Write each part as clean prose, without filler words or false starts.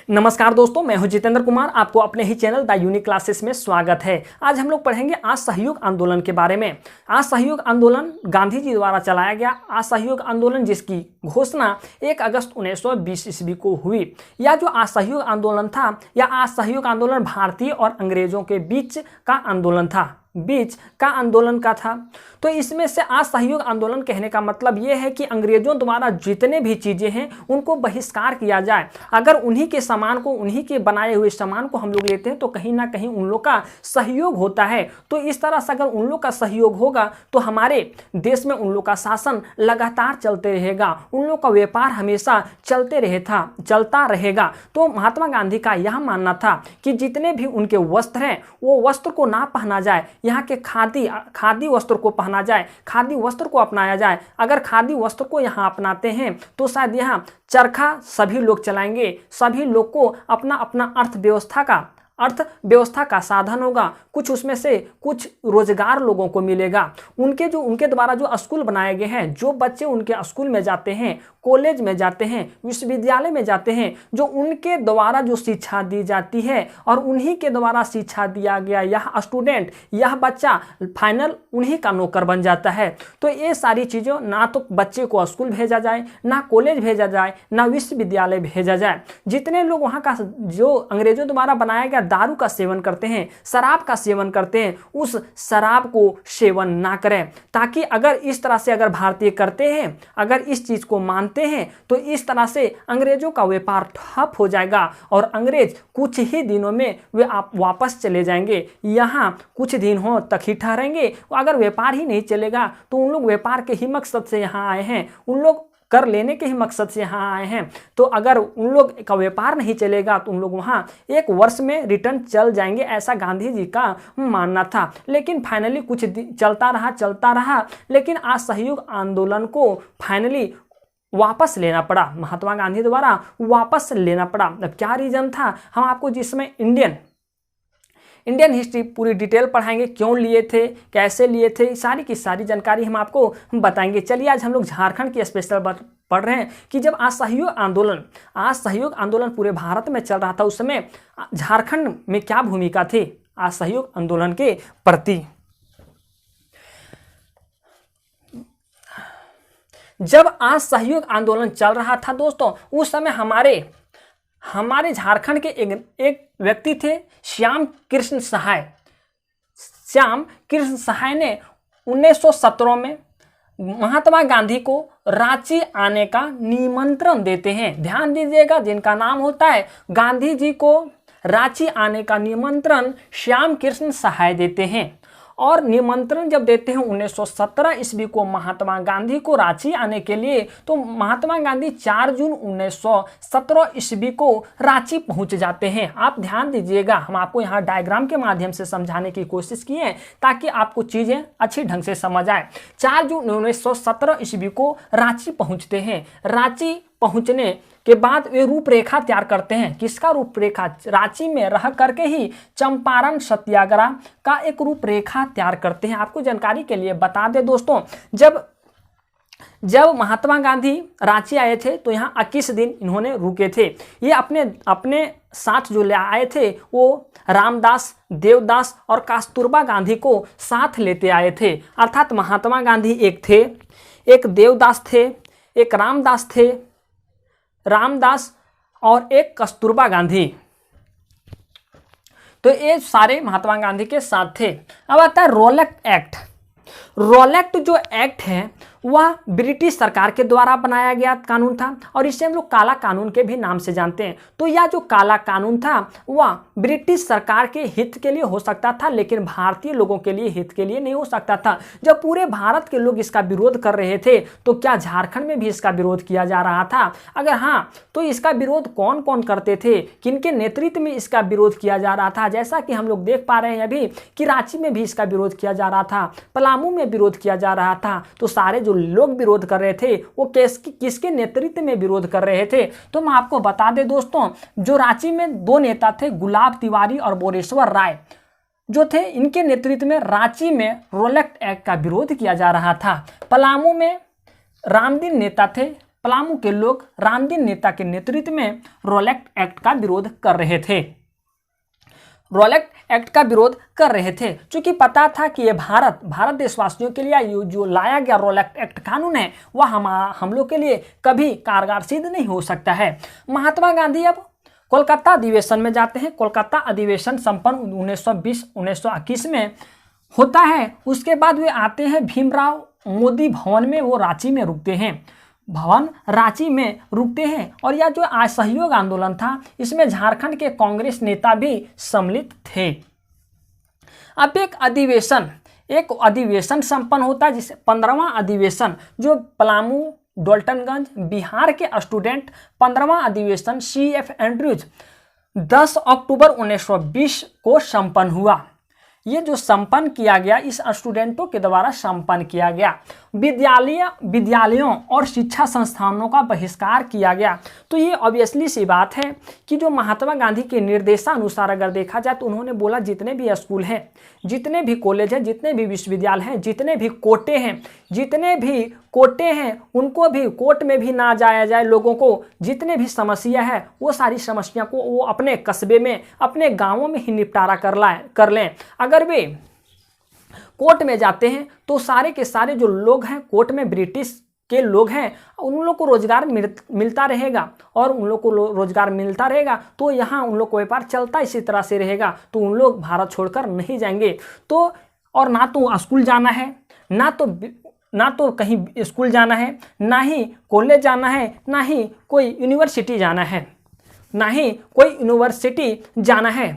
नमस्कार दोस्तों, मैं हूं जितेंद्र कुमार। आपको अपने ही चैनल द यूनिक क्लासेस में स्वागत है। आज हम लोग पढ़ेंगे असहयोग आंदोलन के बारे में। असहयोग आंदोलन गांधी जी द्वारा चलाया गया असहयोग आंदोलन, जिसकी घोषणा 1 अगस्त 1920 ईस्वी को हुई। यह जो असहयोग आंदोलन था, यह असहयोग आंदोलन भारतीय और अंग्रेजों के बीच का आंदोलन था। तो इसमें से असहयोग आंदोलन कहने का मतलब यह है कि अंग्रेजों द्वारा जितने भी चीजें हैं उनको बहिष्कार किया जाए। अगर उन्हीं के सामान को, उन्हीं के बनाए हुए सामान को हम लोग लेते हैं तो कहीं ना कहीं उन लोग का सहयोग होता है। तो इस तरह से अगर उन लोग का सहयोग होगा तो हमारे देश में उन लोग का शासन लगातार चलते रहेगा, उन लोग का व्यापार हमेशा चलता रहेगा। तो महात्मा गांधी का यह मानना था कि जितने भी उनके वस्त्र हैं वो वस्त्र को ना पहना जाए, यहाँ के खादी वस्त्र को पहना जाए, खादी वस्त्र को अपनाया जाए। अगर खादी वस्त्र को यहाँ अपनाते हैं तो शायद यहाँ चरखा सभी लोग चलाएंगे, सभी लोग को अपना अपना अर्थव्यवस्था का साधन होगा। कुछ उसमें से कुछ रोजगार लोगों को मिलेगा। उनके द्वारा जो स्कूल बनाए गए हैं, जो बच्चे उनके स्कूल में जाते हैं, कॉलेज में जाते हैं, विश्वविद्यालय में जाते हैं, जो उनके द्वारा जो शिक्षा दी जाती है और उन्हीं के द्वारा शिक्षा दिया गया यह स्टूडेंट, यह बच्चा फाइनल उन्हीं का नौकर बन जाता है। तो ये सारी चीज़ों, ना तो बच्चे को स्कूल भेजा जाए, ना कॉलेज भेजा जाए, ना विश्वविद्यालय भेजा जाए। जितने लोग वहाँ का जो अंग्रेजों द्वारा बनाया गया दारू का सेवन करते हैं, शराब का सेवन करते हैं, उस शराब को सेवन ना करें, ताकि अगर इस तरह से अगर भारतीय करते हैं, अगर इस चीज़ को मानते हैं तो इस तरह से अंग्रेजों का व्यापार ठप हो जाएगा और अंग्रेज कुछ ही दिनों में वे आप वापस चले जाएंगे। यहाँ कुछ दिन हो तक ही ठहरेंगे। अगर व्यापार ही नहीं चलेगा तो उन लोग व्यापार के ही मकसद से यहाँ आए हैं, उन लोग कर लेने के ही मकसद से यहाँ आए हैं। तो अगर उन लोग का व्यापार नहीं चलेगा तो उन लोग वहाँ 1 वर्ष में रिटर्न चल जाएंगे, ऐसा गांधी जी का मानना था। लेकिन फाइनली कुछ चलता रहा, लेकिन असहयोग आंदोलन को फाइनली वापस लेना पड़ा, महात्मा गांधी द्वारा वापस लेना पड़ा। अब क्या रीजन था, हम आपको जिसमें इंडियन हिस्ट्री पूरी डिटेल पढ़ाएंगे, क्यों लिए थे, कैसे लिए थे, सारी की सारी जानकारी हम आपको बताएंगे। चलिए आज हम लोग झारखंड की स्पेशल पढ़ रहे हैं कि जब असहयोग आंदोलन पूरे भारत में चल रहा था, उस समय झारखंड में क्या भूमिका थी असहयोग आंदोलन के प्रति। जब असहयोग आंदोलन चल रहा था दोस्तों, उस समय हमारे झारखंड के एक व्यक्ति थे श्याम कृष्ण सहाय ने 1917 में महात्मा गांधी को रांची आने का निमंत्रण देते हैं। ध्यान दीजिएगा, जिनका नाम होता है गांधी जी को रांची आने का निमंत्रण श्याम कृष्ण सहाय देते हैं। और निमंत्रण जब देते हैं 1917 ईस्वी को महात्मा गांधी को रांची आने के लिए, तो महात्मा गांधी 4 जून 1917 ईस्वी को रांची पहुंच जाते हैं। आप ध्यान दीजिएगा, हम आपको यहाँ डायग्राम के माध्यम से समझाने की कोशिश किए हैं ताकि आपको चीज़ें अच्छी ढंग से समझ आए। 4 जून 1917 ईस्वी को रांची पहुँचते हैं। रांची पहुँचने के बाद वे रूपरेखा तैयार करते हैं। किसका रूपरेखा? रांची में रह करके ही चंपारण सत्याग्रह का एक रूपरेखा तैयार करते हैं। आपको जानकारी के लिए बता दें दोस्तों, जब महात्मा गांधी रांची आए थे तो यहाँ 21 दिन इन्होंने रुके थे। ये अपने साथ जो ले आए थे वो रामदास, देवदास और कस्तूरबा गांधी को साथ लेते आए थे। अर्थात महात्मा गांधी एक थे, एक देवदास थे, एक रामदास और एक कस्तूरबा गांधी। तो ये सारे महात्मा गांधी के साथ थे। अब आता है रोलेक्ट एक्ट। रोलेक्ट जो एक्ट है वह ब्रिटिश सरकार के द्वारा बनाया गया कानून था और इसे हम लोग काला कानून के भी नाम से जानते हैं। तो यह जो काला कानून था वह ब्रिटिश सरकार के हित के लिए हो सकता था, लेकिन भारतीय लोगों के लिए हित के लिए नहीं हो सकता था। जब पूरे भारत के लोग इसका विरोध कर रहे थे तो क्या झारखंड में भी इसका विरोध किया जा रहा था? अगर हाँ, तो इसका विरोध कौन कौन करते थे, किनके नेतृत्व में इसका विरोध किया जा रहा था? जैसा कि हम लोग देख पा रहे हैं अभी कि रांची में भी इसका विरोध किया जा रहा था, पलामू में विरोध किया जा रहा था। तो सारे जो लोग विरोध कर रहे थे वो किसके नेतृत्व में विरोध कर रहे थे? तो मैं आपको बता दें दोस्तों, जो रांची में 2 नेता थे, गुलाब तिवारी और बोरेश्वर राय जो थे, इनके नेतृत्व में रांची में रोलेक्ट एक्ट का विरोध किया जा रहा था। पलामू में रामदीन नेता थे, पलामू के लोग रामदीन नेता के नेतृत्व में रॉलेट एक्ट का विरोध कर रहे थे। रॉलेट एक्ट का विरोध कर रहे थे क्योंकि पता था कि ये भारत देशवासियों के लिए जो लाया गया रॉलेट एक्ट कानून है वह हम लोग के लिए कभी कारगर सिद्ध नहीं हो सकता है। महात्मा गांधी अब कोलकाता अधिवेशन में जाते हैं। कोलकाता अधिवेशन संपन्न 1920-1921 में होता है। उसके बाद वे आते हैं भीमराव मोदी भवन में, वो रांची में रुकते हैं, रांची में रुकते हैं। और यह जो असहयोग आंदोलन था इसमें झारखंड के कांग्रेस नेता भी सम्मिलित थे। अब एक अधिवेशन संपन्न होता है, जिसे 15वां अधिवेशन, जो पलामू डॉल्टनगंज बिहार के स्टूडेंट 15वां अधिवेशन CF एंड्रयूज 10 अक्टूबर 1920 को संपन्न हुआ। ये जो संपन्न किया गया इस स्टूडेंटों के द्वारा संपन्न किया गया। विद्यालयों और शिक्षा संस्थानों का बहिष्कार किया गया। तो ये ऑब्वियसली सी बात है कि जो महात्मा गांधी के निर्देशानुसार अगर देखा जाए तो उन्होंने बोला जितने भी स्कूल हैं, जितने भी कॉलेज हैं, जितने भी विश्वविद्यालय हैं, जितने भी कोटे हैं उनको भी कोर्ट में भी ना जाया जाए। लोगों को जितने भी समस्या है वो सारी समस्या को वो अपने कस्बे में, अपने गाँवों में ही निपटारा कर लें। अगर वे कोर्ट में जाते हैं तो सारे के सारे जो लोग हैं कोर्ट में ब्रिटिश के लोग हैं, उन लोग को रोजगार मिलता रहेगा, और उन लोग को रोजगार मिलता रहेगा तो यहाँ उन लोग को व्यापार चलता इसी तरह से रहेगा, तो उन लोग भारत छोड़कर नहीं जाएंगे। तो और ना तो स्कूल जाना है, ना तो कहीं स्कूल जाना है, ना ही कॉलेज जाना है, ना ही कोई यूनिवर्सिटी जाना है, जाना है।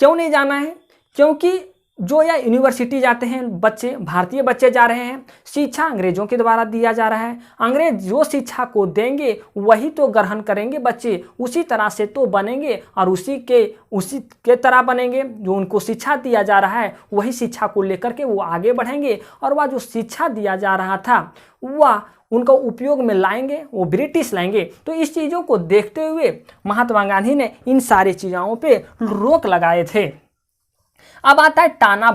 क्यों नहीं जाना है? क्योंकि जो या यूनिवर्सिटी जाते हैं बच्चे, भारतीय बच्चे जा रहे हैं, शिक्षा अंग्रेजों के द्वारा दिया जा रहा है। अंग्रेज जो शिक्षा को देंगे वही तो ग्रहण करेंगे बच्चे, उसी तरह से तो बनेंगे और उसी के तरह बनेंगे। जो उनको शिक्षा दिया जा रहा है वही शिक्षा को लेकर के वो आगे बढ़ेंगे, और वह जो शिक्षा दिया जा रहा था वह उनका उपयोग में लाएंगे, वो ब्रिटिश लाएंगे। तो इस चीज़ों को देखते हुए महात्मा गांधी ने इन सारी चीज़ों पे रोक लगाए थे। अब आता है टाना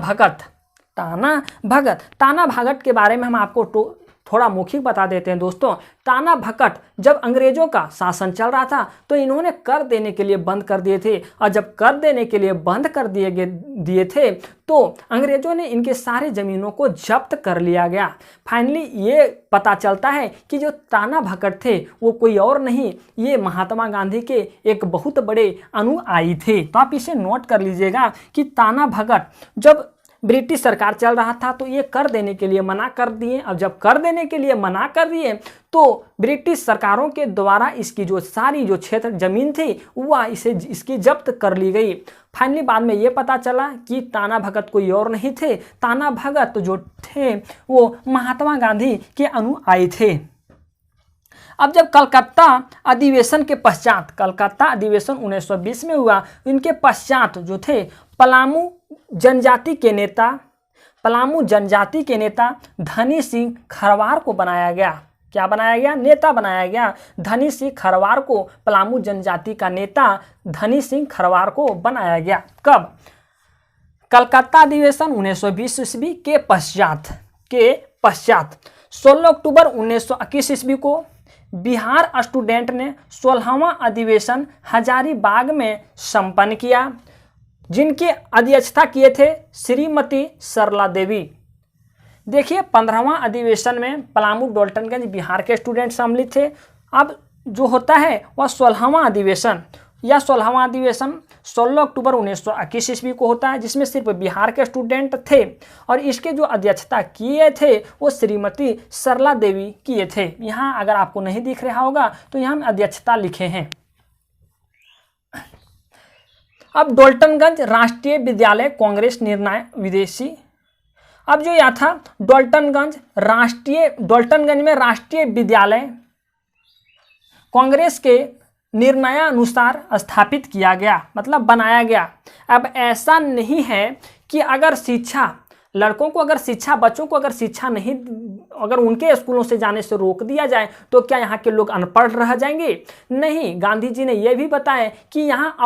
भगत के बारे में हम आपको थोड़ा मौखिक बता देते हैं दोस्तों। टाना भगत जब अंग्रेजों का शासन चल रहा था तो इन्होंने कर देने के लिए बंद कर दिए थे, और जब कर देने के लिए बंद कर दिए थे तो अंग्रेजों ने इनके सारे ज़मीनों को जब्त कर लिया गया। फाइनली ये पता चलता है कि जो टाना भगत थे वो कोई और नहीं, ये महात्मा गांधी के एक बहुत बड़े अनुयायी थे। तो आप इसे नोट कर लीजिएगा कि टाना भगत जब ब्रिटिश सरकार चल रहा था तो ये कर देने के लिए मना कर दिए। अब जब कर देने के लिए मना कर दिए तो ब्रिटिश सरकारों के द्वारा इसकी जो सारी जो क्षेत्र जमीन थी वह इसकी जब्त कर ली गई। फाइनली बाद में ये पता चला कि टाना भगत कोई और नहीं थे, टाना भगत जो थे वो महात्मा गांधी के अनुयायी थे। अब जब कलकत्ता अधिवेशन के पश्चात, कलकत्ता अधिवेशन 1920 में हुआ, इनके पश्चात जो थे पलामू जनजाति के नेता धनी सिंह खरवार को बनाया गया। क्या बनाया गया? नेता बनाया गया। धनी सिंह खरवार को, पलामू जनजाति का नेता धनी सिंह खरवार को बनाया गया। कब? कलकत्ता अधिवेशन 1920 ईस्वी के पश्चात 16 अक्टूबर 1921 ईस्वी को बिहार स्टूडेंट ने 16वां अधिवेशन हजारीबाग में संपन्न किया, जिनकी अध्यक्षता किए थे श्रीमती सरला देवी। देखिए 15वां अधिवेशन में पलामू डॉल्टनगंज बिहार के स्टूडेंट सम्मिलित थे। अब जो होता है वह 16वां अधिवेशन 16 अक्टूबर 1921 ईस्वी को होता है, जिसमें सिर्फ बिहार के स्टूडेंट थे, और इसके जो अध्यक्षता किए थे वो श्रीमती सरला देवी किए थे। यहाँ अगर आपको नहीं दिख रहा होगा तो यहाँ हम अध्यक्षता लिखे हैं। अब डॉल्टनगंज राष्ट्रीय विद्यालय कांग्रेस निर्णय विदेशी। अब जो यह था डॉल्टनगंज में राष्ट्रीय विद्यालय कांग्रेस के निर्णयानुसार स्थापित किया गया, मतलब बनाया गया। अब ऐसा नहीं है कि अगर शिक्षा लड़कों को अगर शिक्षा, बच्चों को अगर शिक्षा नहीं, अगर उनके स्कूलों से जाने से रोक दिया जाए तो क्या यहाँ के लोग अनपढ़ रह जाएंगे? नहीं, गांधी जी ने यह भी बताया कि यहाँ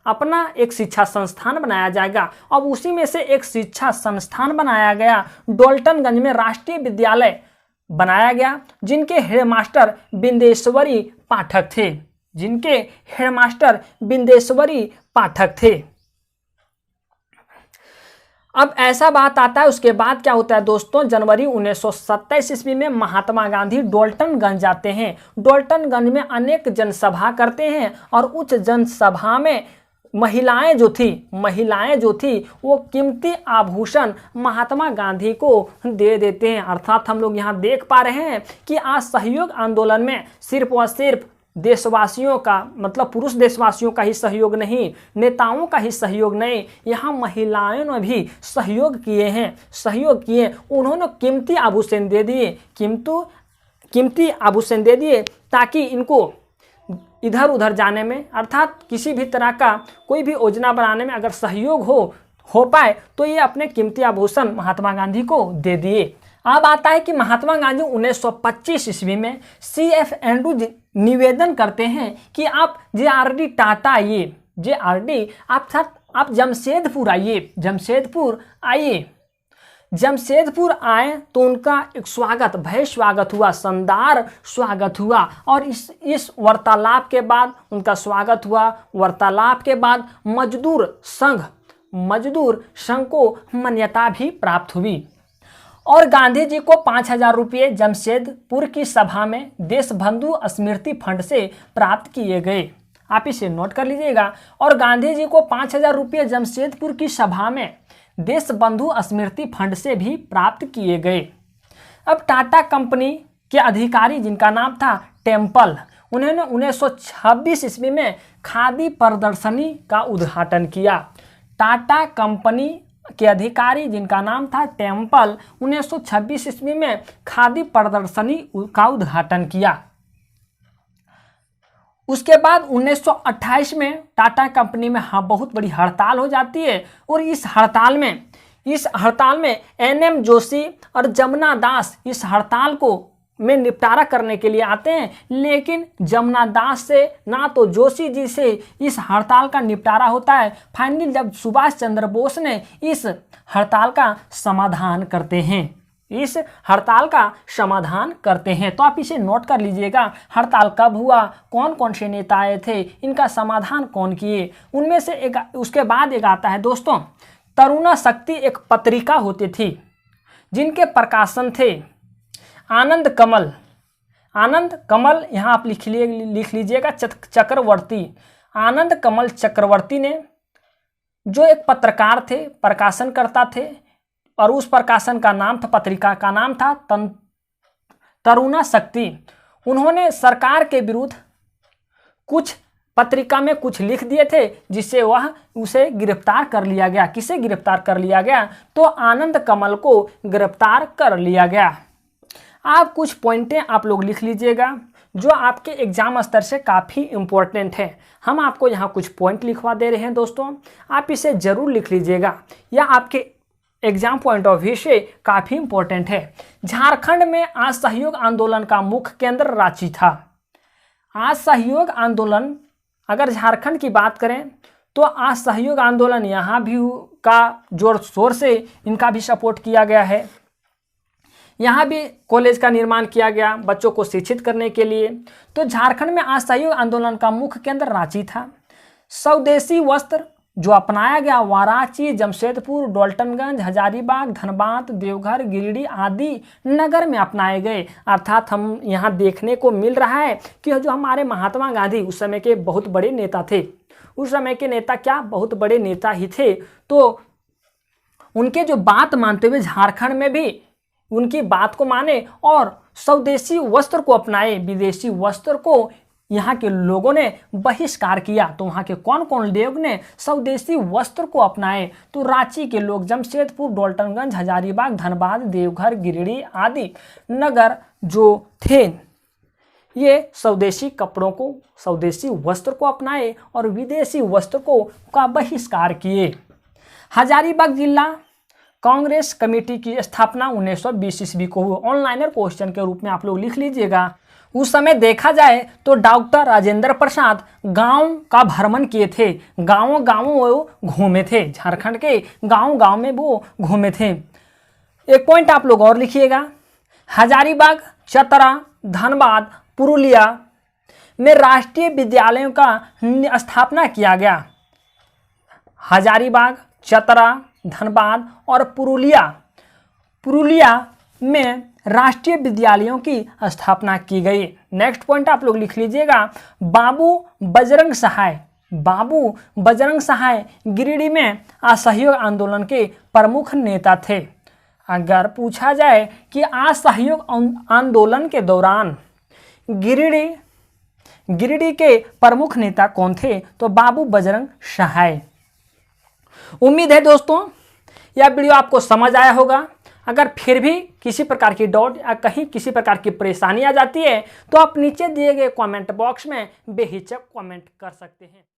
अपना एक शिक्षा संस्थान बनाया जाएगा। अब उसी में से एक शिक्षा संस्थान बनाया गया डॉल्टनगंज में राष्ट्रीय विद्यालय बनाया गया, जिनके हेडमास्टर बिंदेश्वरी पाठक थे, जिनके हेडमास्टर बिंदेश्वरी पाठक थे। अब ऐसा बात आता है, उसके बाद क्या होता है दोस्तों, जनवरी 1927 ईस्वी में महात्मा गांधी डोल्टनगंज जाते हैं। डोल्टनगंज में अनेक जनसभा करते हैं और उस जनसभा में महिलाएं जो थी वो कीमती आभूषण महात्मा गांधी को दे देते हैं। अर्थात हम लोग यहाँ देख पा रहे हैं कि असहयोग आंदोलन में सिर्फ और सिर्फ देशवासियों का, मतलब पुरुष देशवासियों का ही सहयोग नहीं, नेताओं का ही सहयोग नहीं, यहाँ महिलाओं ने भी सहयोग किए। उन्होंने कीमती आभूषण दे दिए ताकि इनको इधर उधर जाने में, अर्थात किसी भी तरह का कोई भी योजना बनाने में अगर सहयोग हो पाए तो ये अपने कीमती आभूषण महात्मा गांधी को दे दिए। अब आता है कि महात्मा गांधी 1925 ईस्वी में CF एंड्रू निवेदन करते हैं कि आप JRD टाटा आइए, आप जमशेदपुर आइए। जमशेदपुर आए तो उनका एक भव्य स्वागत हुआ, शानदार स्वागत हुआ और इस वार्तालाप के बाद उनका स्वागत हुआ। वार्तालाप के बाद मजदूर संघ को मान्यता भी प्राप्त हुई और गांधी जी को 5,000 रुपये जमशेदपुर की सभा में देशबंधु स्मृति फंड से प्राप्त किए गए। आप इसे नोट कर लीजिएगा। और गांधी जी को 5,000 रुपये जमशेदपुर की सभा में देशबंधु स्मृति फंड से भी प्राप्त किए गए। अब टाटा कंपनी के अधिकारी जिनका नाम था टेम्पल, उन्होंने 1926 ईस्वी में खादी प्रदर्शनी का उद्घाटन किया। टाटा कंपनी के अधिकारी जिनका नाम था टेम्पल 1926 ईस्वी में खादी प्रदर्शनी का उद्घाटन किया। उसके बाद 1928 में टाटा कंपनी में बहुत बड़ी हड़ताल हो जाती है और इस हड़ताल में NM जोशी और जमुना दास इस हड़ताल में निपटारा करने के लिए आते हैं, लेकिन जमुना दास से ना तो जोशी जी से इस हड़ताल का निपटारा होता है। फाइनली जब सुभाष चंद्र बोस ने इस हड़ताल का समाधान करते हैं, तो आप इसे नोट कर लीजिएगा। हड़ताल कब हुआ, कौन कौन से नेता आए थे, इनका समाधान कौन किए, उनमें से एक। उसके बाद एक आता है दोस्तों, तरुणा शक्ति एक पत्रिका होती थी जिनके प्रकाशन थे आनंद कमल, यहाँ आप लिख लीजिएगा चक्रवर्ती। आनंद कमल चक्रवर्ती ने, जो एक पत्रकार थे, प्रकाशनकर्ता थे और उस प्रकाशन का नाम था, पत्रिका का नाम था तरुणा शक्ति। उन्होंने सरकार के विरुद्ध कुछ पत्रिका में कुछ लिख दिए थे जिससे उसे गिरफ्तार कर लिया गया। किसे गिरफ्तार कर लिया गया? तो आनंद कमल को गिरफ्तार कर लिया गया। आप कुछ पॉइंटें आप लोग लिख लीजिएगा जो आपके एग्जाम स्तर से काफ़ी इम्पोर्टेंट है। हम आपको यहाँ कुछ पॉइंट लिखवा दे रहे हैं दोस्तों, आप इसे ज़रूर लिख लीजिएगा, या आपके एग्जाम पॉइंट ऑफ व्यू से काफ़ी इम्पोर्टेंट है। झारखंड में असहयोग आंदोलन का मुख्य केंद्र रांची था। असहयोग आंदोलन, अगर झारखंड की बात करें तो असहयोग आंदोलन यहाँ भी का जोर शोर से इनका भी सपोर्ट किया गया है। यहाँ भी कॉलेज का निर्माण किया गया बच्चों को शिक्षित करने के लिए। तो झारखंड में असहयोग आंदोलन का मुख्य केंद्र रांची था। स्वदेशी वस्त्र जो अपनाया गया वाराणसी, जमशेदपुर, डोल्टनगंज, हजारीबाग, धनबाद, देवघर, गिरिडीह आदि नगर में अपनाए गए। अर्थात हम यहाँ देखने को मिल रहा है कि जो हमारे महात्मा गांधी उस समय के बहुत बड़े नेता थे। उस समय के नेता क्या, बहुत बड़े नेता ही थे। तो उनके जो बात मानते हुए झारखंड में भी उनकी बात को माने और स्वदेशी वस्त्र को अपनाए, विदेशी वस्त्र को यहाँ के लोगों ने बहिष्कार किया। तो वहाँ के कौन कौन लोग ने स्वदेशी वस्त्र को अपनाए? तो रांची के लोग, जमशेदपुर, डोल्टनगंज, हजारीबाग, धनबाद, देवघर, गिरिडीह आदि नगर जो थे, ये स्वदेशी कपड़ों को, स्वदेशी वस्त्र को अपनाए और विदेशी वस्त्र का बहिष्कार किए। हजारीबाग जिला कांग्रेस कमेटी की स्थापना 1920 ईस्वी को हुई। ऑनलाइनर क्वेश्चन के रूप में आप लोग लिख लीजिएगा। उस समय देखा जाए तो डॉक्टर राजेंद्र प्रसाद गांव का भ्रमण किए थे, गांव वो घूमे थे, झारखंड के गांव में वो घूमे थे। एक पॉइंट आप लोग और लिखिएगा, हजारीबाग, चतरा, धनबाद, पुरुलिया में राष्ट्रीय विद्यालयों का स्थापना किया गया। हजारीबाग, चतरा, धनबाद और पुरुलिया में राष्ट्रीय विद्यालयों की स्थापना की गई। नेक्स्ट पॉइंट आप लोग लिख लीजिएगा, बाबू बजरंग सहाय गिरिडीह में असहयोग आंदोलन के प्रमुख नेता थे। अगर पूछा जाए कि असहयोग आंदोलन के दौरान गिरिडीह के प्रमुख नेता कौन थे, तो बाबू बजरंग सहाय। उम्मीद है दोस्तों यह वीडियो आपको समझ आया होगा। अगर फिर भी किसी प्रकार की डाउट या कहीं किसी प्रकार की परेशानी आ जाती है तो आप नीचे दिए गए कमेंट बॉक्स में बेहिचक कमेंट कर सकते हैं।